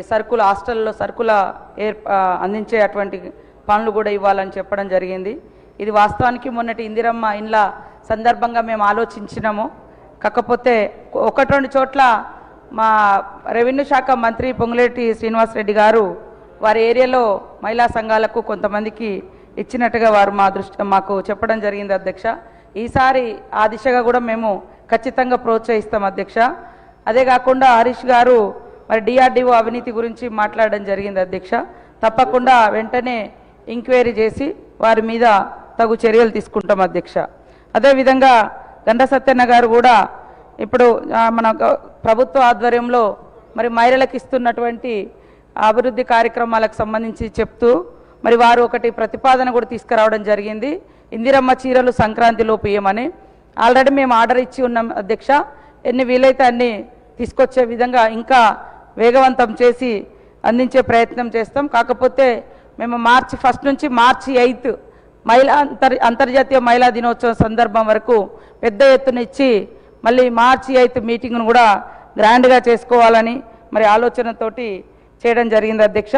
సరుకుల హాస్టల్లో సరుకుల అందించే అటువంటి పనులు కూడా ఇవ్వాలని చెప్పడం జరిగింది. ఇది వాస్తవానికి మొన్నటి ఇందిరమ్మ ఇండ్ల సందర్భంగా మేము ఆలోచించినాము. కాకపోతే ఒకటి రెండు చోట్ల మా రెవెన్యూ శాఖ మంత్రి పొంగులేటి శ్రీనివాసరెడ్డి గారు వారి ఏరియాలో మహిళా సంఘాలకు కొంతమందికి ఇచ్చినట్టుగా వారు మాకు చెప్పడం జరిగింది అధ్యక్ష. ఈసారి ఆ దిశగా కూడా మేము ఖచ్చితంగా ప్రోత్సహిస్తాం అధ్యక్ష. అదే కాకుండా హరీష్ గారు మరి డిఆర్డిఓ అవినీతి గురించి మాట్లాడడం జరిగింది అధ్యక్ష. తప్పకుండా వెంటనే ఎంక్వైరీ చేసి వారి మీద తగు చర్యలు తీసుకుంటాం అధ్యక్ష. అదేవిధంగా గండ సత్యన్న గారు కూడా ఇప్పుడు మన ప్రభుత్వ ఆధ్వర్యంలో మరి మహిళలకు ఇస్తున్నటువంటి అభివృద్ధి కార్యక్రమాలకు సంబంధించి చెప్తూ మరి వారు ఒకటి ప్రతిపాదన కూడా తీసుకురావడం జరిగింది. ఇందిరమ్మ చీరలు సంక్రాంతిలోపు ఇయ్యమని ఆల్రెడీ మేము ఆర్డర్ ఇచ్చి ఉన్నాం అధ్యక్ష. ఎన్ని వీలైతే అన్ని తీసుకొచ్చే విధంగా ఇంకా వేగవంతం చేసి అందించే ప్రయత్నం చేస్తాం. కాకపోతే మేము మార్చి 1 నుంచి మార్చి 8 అంతర్జాతీయ మహిళా దినోత్సవం సందర్భం వరకు పెద్ద ఎత్తున ఇచ్చి మళ్ళీ మార్చి 8 మీటింగ్ను కూడా గ్రాండ్గా చేసుకోవాలని మరి ఆలోచనతోటి చేయడం జరిగింది అధ్యక్ష.